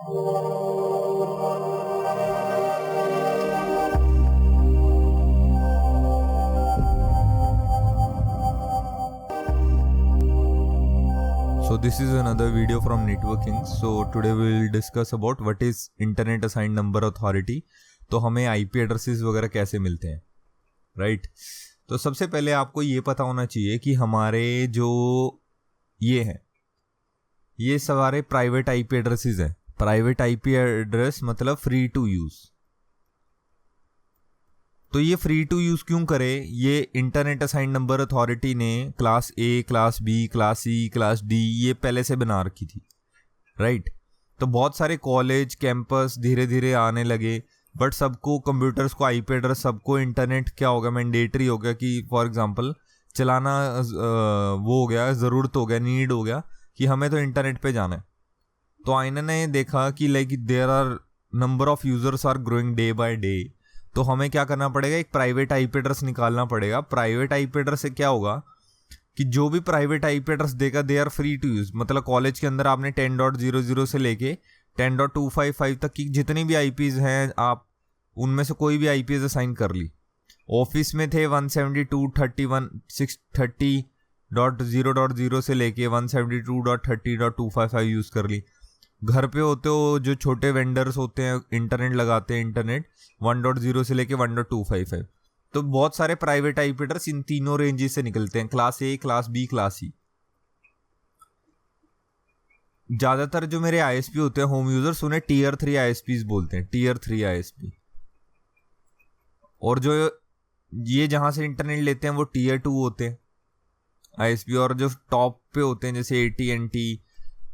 So this is another video from networking. So today we will discuss about what is internet assigned number authority. तो हमें IP addresses वगैरह कैसे मिलते हैं, right? तो सबसे पहले आपको ये पता होना चाहिए कि हमारे जो ये हैं, ये सारे प्राइवेट IP एड्रेसेस हैं. प्राइवेट IP एड्रेस मतलब फ्री टू यूज. तो ये फ्री टू यूज क्यों करे? ये इंटरनेट असाइन नंबर अथॉरिटी ने class A, class B, class C, class D ये पहले से बना रखी थी, राइट? तो बहुत सारे कॉलेज कैंपस धीरे धीरे आने लगे, बट सबको कंप्यूटर्स को आईपी एड्रेस, सबको इंटरनेट क्या हो गया, मैंडेटरी हो गया कि फॉर एग्जांपल चलाना वो हो गया, ज़रूरत हो गया, नीड हो गया कि हमें तो इंटरनेट पे जाना है. तो आईने ने देखा कि like there are number of users are growing day by day. तो हमें क्या करना पड़ेगा, एक प्राइवेट आईपी एड्रेस निकालना पड़ेगा. प्राइवेट आईपी एड्रेस से क्या होगा कि जो भी प्राइवेट आईपी एड्रेस देगा they are free to use. मतलब कॉलेज के अंदर आपने 10.00 से लेके 10.255 तक की जितनी भी आईपीज हैं, आप उनमें से कोई भी आईपीज असाइन कर ली. ऑफिस में थे 172.31.630.0.0 से लेके 172.30.255 यूज कर ली. घर पे होते हो जो छोटे वेंडर्स होते हैं, इंटरनेट लगाते हैं, इंटरनेट 1.0 से लेके 1.255. तो बहुत सारे प्राइवेट आईपी एड्रेस इन तीनों रेंजेस से निकलते हैं, class A, class B, class C. ज्यादातर जो मेरे आईएसपी होते हैं होम यूजर्स, उन्हें टीयर 3 आईएसपीज बोलते हैं, टीयर 3 आईएसपी. और जो ये जहां से इंटरनेट लेते हैं वो टीयर 2 होते हैं आईएसपी. और जो टॉप पे होते हैं जैसे AT&T,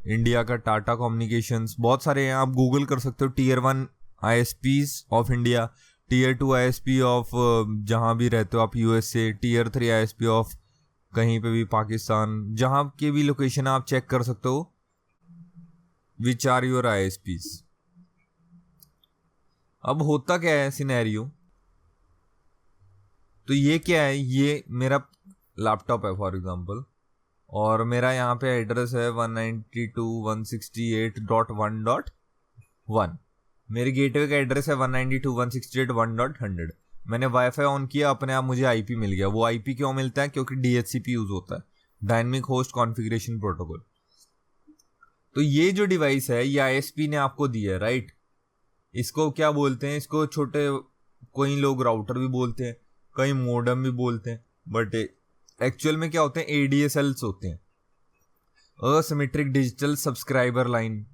इंडिया का टाटा कम्युनिकेशंस, बहुत सारे हैं, आप गूगल कर सकते हो. Tier 1 ISPs of India, tier 2 ISP of जहां भी रहते हो आप USA, टीयर 3 आईएसपी ऑफ कहीं पे भी पाकिस्तान, जहां के भी लोकेशन आप चेक कर सकते हो विच आर योर आईएसपीज. अब होता क्या है सिनेरियो, तो ये क्या है, ये मेरा लैपटॉप है फॉर एग्जांपल, और मेरा यहाँ पे एड्रेस है 192.168.1.1. मेरी गेटवे का एड्रेस है 192.168.1.100. मैंने वाईफाई ऑन किया, अपने आप मुझे आईपी मिल गया. वो आईपी क्यों मिलता है? क्योंकि DHCP यूज होता है, डायनेमिक होस्ट कॉन्फ़िगरेशन प्रोटोकॉल. तो ये जो डिवाइस है ये आईएसपी ने आपको दी है, राइट? इसको क्या बोलते हैं? इसको छोटे कोई लोग राउटर भी बोलते हैं, कई मोडम भी बोलते हैं, बट एक्चुअल में क्या होते हैं? ADSLs होते हैं, असिमेट्रिक डिजिटल सब्सक्राइबर लाइन,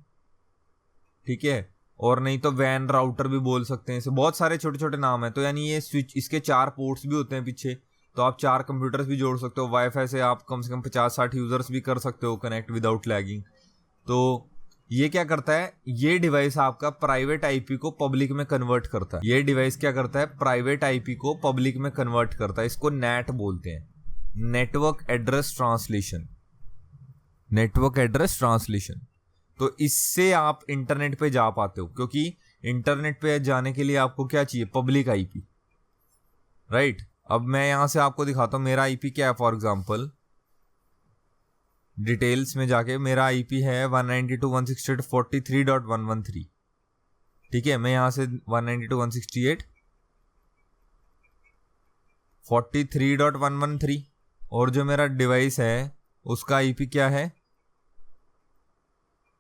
ठीक है? और नहीं तो वैन राउटर भी बोल सकते हैं. इसे बहुत सारे छोटे छोटे नाम है. तो यानी ये स्विच, इसके 4 पोर्ट्स भी होते हैं पीछे, तो आप 4 कंप्यूटर्स भी जोड़ सकते हो. वाईफाई से आप कम से कम 50-60 यूजर्स भी कर सकते हो कनेक्ट विदाउट लैगिंग. तो ये क्या करता है, ये डिवाइस आपका प्राइवेट आईपी को पब्लिक में कन्वर्ट करता है. ये डिवाइस क्या करता है? प्राइवेट आईपी को पब्लिक में कन्वर्ट करता है. इसको नेट बोलते हैं, network address translation. Network address translation. तो इससे आप इंटरनेट पे जा पाते हो, क्योंकि इंटरनेट पे जाने के लिए आपको क्या चाहिए? Public IP, right? अब मैं यहां से आपको दिखाता हूं मेरा आईपी क्या है. फॉर एग्जांपल डिटेल्स में जाके मेरा आईपी है 192.168.43.113. ठीक है, मैं यहां से 192.168.43.113. और जो मेरा डिवाइस है उसका आईपी क्या है?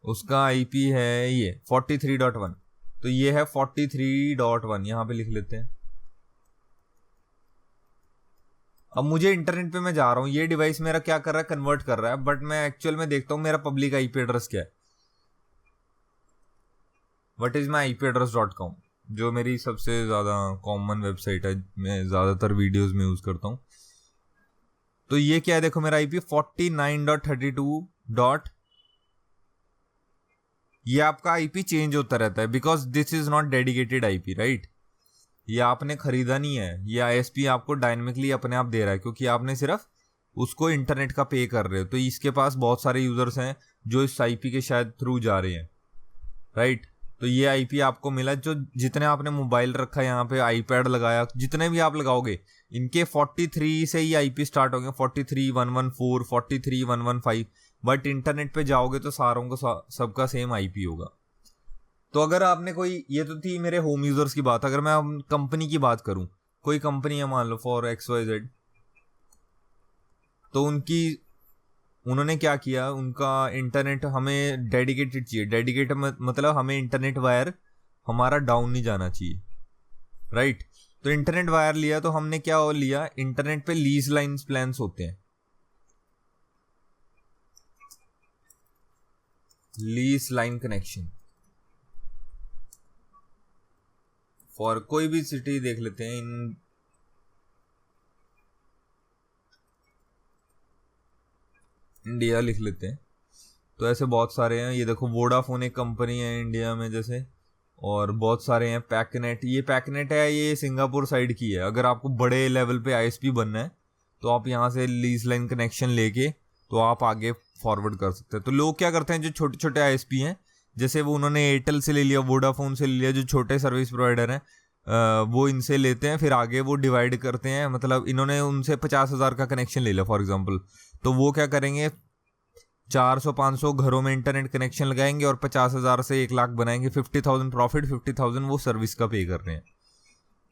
उसका आईपी है ये 43.1. तो ये है 43.1, यहां पे लिख लेते हैं. अब मुझे इंटरनेट पे मैं जा रहा हूं, ये डिवाइस मेरा क्या कर रहा है? कन्वर्ट कर रहा है. बट मैं एक्चुअल में देखता हूं मेरा पब्लिक आईपी एड्रेस क्या है. व्हाट इज माई IPaddress.com, जो मेरी सबसे ज्यादा कॉमन वेबसाइट है, मैं ज्यादातर वीडियोस में यूज करता हूं. तो ये क्या है? देखो मेरा आईपी 49.32. ये आपका आईपी चेंज होता रहता है, because this is not dedicated IP, right? ये आपने खरीदा नहीं है, ये आईएसपी आपको डायनेमिकली अपने आप दे रहा है, क्योंकि आपने सिर्फ उसको इंटरनेट का पे कर रहे हो. तो इसके पास बहुत सारे यूजर्स हैं जो इस आईपी के शायद थ्रू जा रहे हैं, राइट? तो ये आईपी आपको मिला. जो जितने आपने मोबाइल रखा है यहाँ पे, आईपैड लगाया, जितने भी आप लगाओगे, इनके 43 से ही आईपी स्टार्ट होंगे, 43.114, 43.115. बट इंटरनेट पे जाओगे तो सारों को सबका सेम आईपी होगा. तो अगर आपने कोई, ये तो थी मेरे होम यूजर्स की बात, अगर मैं कंपनी की बात करूं, कोई कंपनी है मान लो फॉर XYZ, तो उन्होंने क्या किया, उनका इंटरनेट हमें डेडिकेटेड चाहिए। डेडिकेटेड मतलब हमें इंटरनेट वायर हमारा डाउन नहीं जाना चाहिए, राइट। तो इंटरनेट वायर लिया, तो हमने क्या लिया, इंटरनेट पे लीज लाइन प्लान्स होते हैं, लीज लाइन कनेक्शन फॉर कोई भी सिटी देख लेते हैं, इन इंडिया लिख लेते हैं, तो ऐसे बहुत सारे हैं। ये देखो वोडाफोन एक कंपनी है इंडिया में जैसे, और बहुत सारे हैं। पैकनेट, ये पैकनेट है, ये सिंगापुर साइड की है। अगर आपको बड़े लेवल पे ISP बनना है तो आप यहाँ से लीज लाइन कनेक्शन लेके तो आप आगे फॉरवर्ड कर सकते हैं। तो लोग क्या करते हैं, जो छोटे छोटे ISP हैं, जैसे वो उन्होंने एयरटेल से ले लिया, वोडाफोन से ले लिया, जो छोटे सर्विस प्रोवाइडर हैं, वो इनसे लेते हैं, फिर आगे वो डिवाइड करते हैं। मतलब इन्होंने उनसे 50,000 का कनेक्शन ले लिया फॉर एग्जांपल, तो वो क्या करेंगे, 400-500 घरों में इंटरनेट कनेक्शन लगाएंगे और 50,000 से 1 लाख बनाएंगे। 50,000 प्रॉफिट, 50,000 वो सर्विस का पे कर रहे हैं।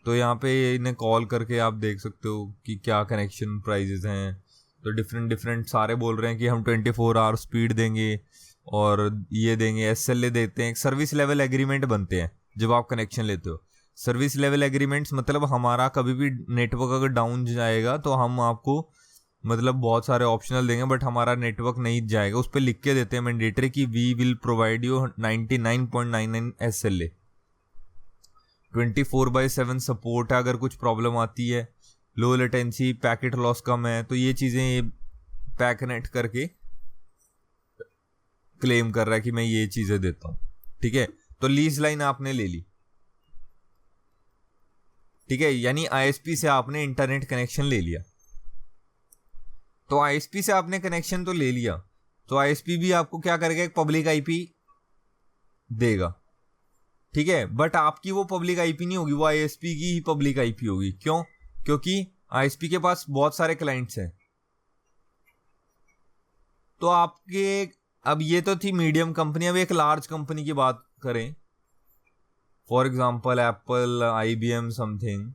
तो यहाँ पे इन्हें कॉल करके आप देख सकते हो कि क्या कनेक्शन प्राइजेस हैं। तो डिफरेंट सारे बोल रहे हैं कि हम 24 आवर स्पीड देंगे और ये देंगे, SLA देते हैं। एक सर्विस लेवल एग्रीमेंट बनते हैं जब आप कनेक्शन लेते हो। सर्विस लेवल एग्रीमेंट्स मतलब हमारा कभी भी नेटवर्क अगर डाउन जाएगा तो हम आपको मतलब बहुत सारे ऑप्शनल देंगे, बट हमारा नेटवर्क नहीं जाएगा। उस पर लिख के देते हैं मैंडेटरी कि we will provide you 99.99 SLA, 24/7 support है अगर कुछ प्रॉब्लम आती है, लो लेटेंसी, पैकेट लॉस कम है। तो ये चीजें पैकनेट करके क्लेम कर रहा है कि मैं ये चीजें देता हूं, ठीक है। तो लीज लाइन आपने ले ली, ठीक है, यानी ISP से आपने इंटरनेट कनेक्शन ले लिया। तो ISP से आपने कनेक्शन तो ले लिया, तो ISP भी आपको क्या करेगा, एक पब्लिक IP देगा, ठीक है। बट आपकी वो पब्लिक IP नहीं होगी, वो ISP की ही पब्लिक IP होगी। क्यों? क्योंकि ISP के पास बहुत सारे क्लाइंट्स हैं। तो आपके, अब ये तो थी मीडियम कंपनी, अब एक लार्ज कंपनी की बात करें, for example Apple, IBM something,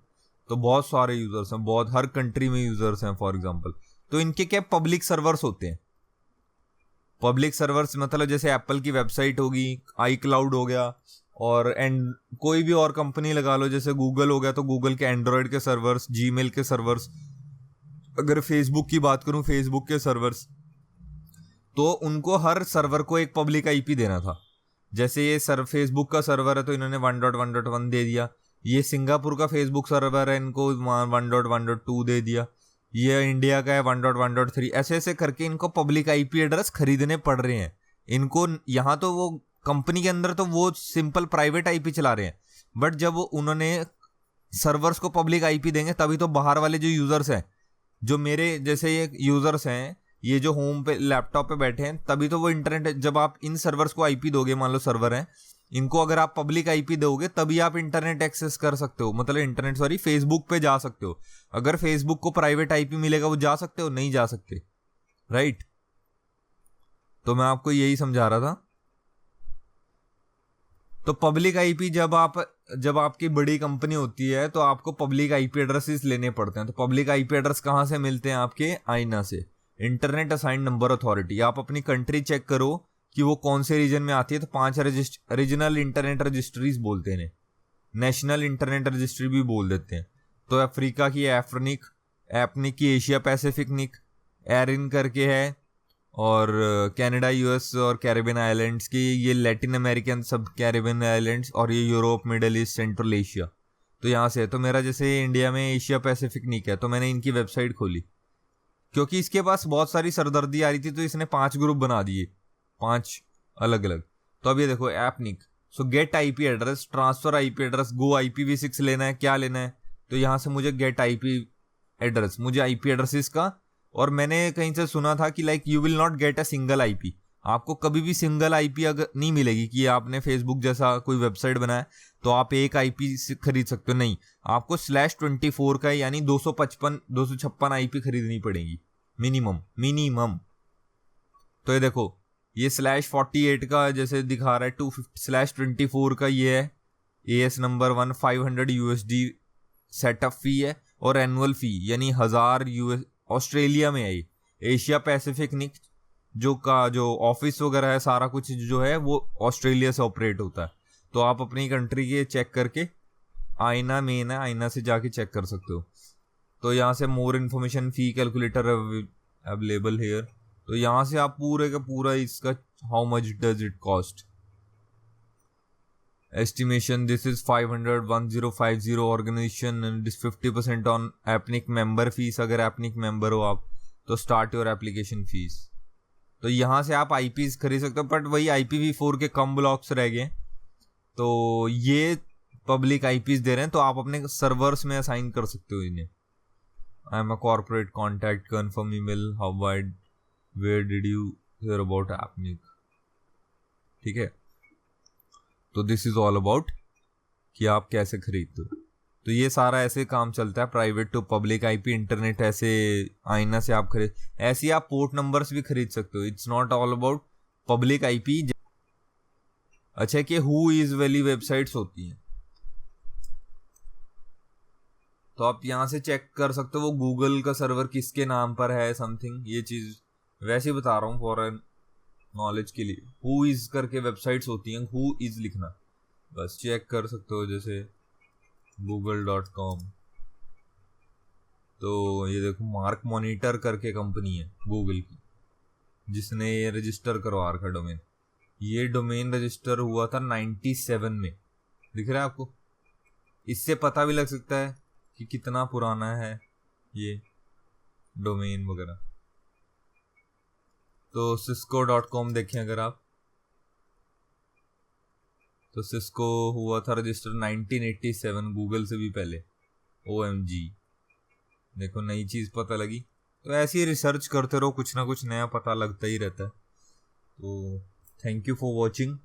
तो बहुत सारे यूजर्स हैं, बहुत हर कंट्री में यूजर्स हैं फॉर एग्जाम्पल। तो इनके क्या पब्लिक सर्वर्स होते हैं। पब्लिक सर्वर्स मतलब जैसे एप्पल की वेबसाइट होगी, iCloud हो गया, और एंड कोई भी और कंपनी लगा लो, जैसे गूगल हो गया तो गूगल के एंड्रॉयड के सर्वर्स, जीमेल के सर्वर्स। अगर फेसबुक की बात करूं, फेसबुक के सर्वर्स, तो उनको हर सर्वर को एक पब्लिक IP देना था। जैसे ये फेसबुक का सर्वर है तो इन्होंने 1.1.1 दे दिया, ये सिंगापुर का फेसबुक सर्वर है, इनको 1.1.2 दे दिया, ये इंडिया का है 1.1.3। ऐसे ऐसे करके इनको पब्लिक IP एड्रेस खरीदने पड़ रहे हैं इनको। यहाँ तो वो कंपनी के अंदर तो वो सिंपल प्राइवेट IP चला रहे हैं, बट जब उन्होंने सर्वर्स को पब्लिक IP देंगे तभी तो बाहर वाले जो यूजर्स हैं, जो मेरे जैसे ये यूजर्स हैं, ये जो होम पे लैपटॉप पे बैठे हैं, तभी तो वो इंटरनेट, जब आप इन सर्वर्स को IP दोगे, मान लो सर्वर है, इनको अगर आप पब्लिक IP दोगे तभी आप इंटरनेट एक्सेस कर सकते हो, मतलब इंटरनेट सॉरी फेसबुक पे जा सकते हो। अगर फेसबुक को प्राइवेट IP मिलेगा वो जा सकते हो, नहीं जा सकते, राइट। तो मैं आपको यही समझा रहा था। तो पब्लिक IP जब आपकी बड़ी कंपनी होती है तो आपको पब्लिक IP एड्रेसेस लेने पड़ते हैं। तो पब्लिक IP एड्रेस कहां से मिलते हैं, आपके आईना से, इंटरनेट असाइंड नंबर अथॉरिटी। आप अपनी कंट्री चेक करो कि वो कौन से रीजन में आती है, तो 5 रीजनल इंटरनेट रजिस्ट्रीज बोलते हैं, नेशनल इंटरनेट रजिस्ट्री भी बोल देते हैं। तो अफ्रीका की एफ्रनिक, एपनिक की एशिया पैसिफिक निक, एरिन करके है, और कनाडा, US और कैरिबियन आइलैंड्स की, ये लैटिन अमेरिकन सब कैरिबियन आइलैंड्स, और ये Europe, middle east, central Asia. तो यहाँ से, तो मेरा जैसे इंडिया में एशिया पैसिफिक निक है, तो मैंने इनकी वेबसाइट खोली, क्योंकि इसके पास बहुत सारी सरदर्दी आ रही थी, तो इसने 5 ग्रुप बना दिए, 5 अलग अलग। तो अब ये देखो APNIC, so get IP address, transfer IP address, go IPv6 लेना है, क्या लेना है, तो यहाँ से मुझे गेट IP एड्रेस, मुझे IP एड्रेस इसका। और मैंने कहीं से सुना था कि like you will not get a single IP, आपको कभी भी सिंगल IP अगर नहीं मिलेगी कि आपने फेसबुक जैसा कोई वेबसाइट बनाया तो आप एक IP खरीद सकते हो, नहीं, आपको /24 का यानी 256 IP खरीदनी पड़ेगी मिनिमम। तो ये देखो, ये /48 का जैसे दिखा रहा है, 250/24 का ये है AS नंबर 1 500 USD सेटअप फी है, और एनुअल फी यानी 1000 US ऑस्ट्रेलिया में है। एशिया पैसिफिक निक जो ऑफिस वगैरह है, सारा कुछ जो है वो ऑस्ट्रेलिया से ऑपरेट होता है। तो आप अपनी कंट्री के चेक करके, आईना मेन है, आईना से जाके चेक कर सकते हो। तो यहाँ से more information, fee calculator available here. तो यहाँ से आप पूरे का पूरा इसका how much does it cost estimation, this is 500 organization and this 50% on APNIC member fees. अगर एपनिक मेंबर हो आप तो स्टार्ट योर एप्लीकेशन फीस। तो यहाँ से आप आईपीज खरीद सकते हो, बट वही IPv4 के कम ब्लॉक्स रह गए, तो ये पब्लिक आईपीज दे रहे हैं, तो आप अपने सर्वर्स में असाइन कर सकते हो इन्हें। I am a corporate contact, confirm email, how wide, where did you hear about APNIC. ठीक है, तो दिस इज ऑल अबाउट कि आप कैसे खरीदते हो। तो ये सारा ऐसे काम चलता है, private to public IP internet, ऐसे आईना से आप खरीद, ऐसे आप पोर्ट नंबर्स भी खरीद सकते हो। It's not all about public IP. अच्छा कि हु इज वैली वेबसाइट्स होती हैं, तो आप यहाँ से चेक कर सकते हो वो गूगल का सर्वर किसके नाम पर है, समथिंग। ये चीज वैसे ही बता रहा हूँ फॉर नॉलेज के लिए। हु इज करके वेबसाइट्स होती हैं, हु इज लिखना, बस चेक कर सकते हो। जैसे google.com, तो ये देखो मार्क मॉनिटर करके कंपनी है गूगल की, जिसने ये रजिस्टर करवा रखा डोमेन। ये डोमेन रजिस्टर हुआ था 97 में, दिख रहा है आपको। इससे पता भी लग सकता है कि कितना पुराना है ये डोमेन वगैरह। तो cisco.com देखें अगर आप, तो सिस्को हुआ था रजिस्टर 1987, गूगल से भी पहले। OMG, देखो नई चीज पता लगी। तो ऐसे ही रिसर्च करते रहो, कुछ ना कुछ नया पता लगता ही रहता है। तो थैंक यू फॉर वॉचिंग।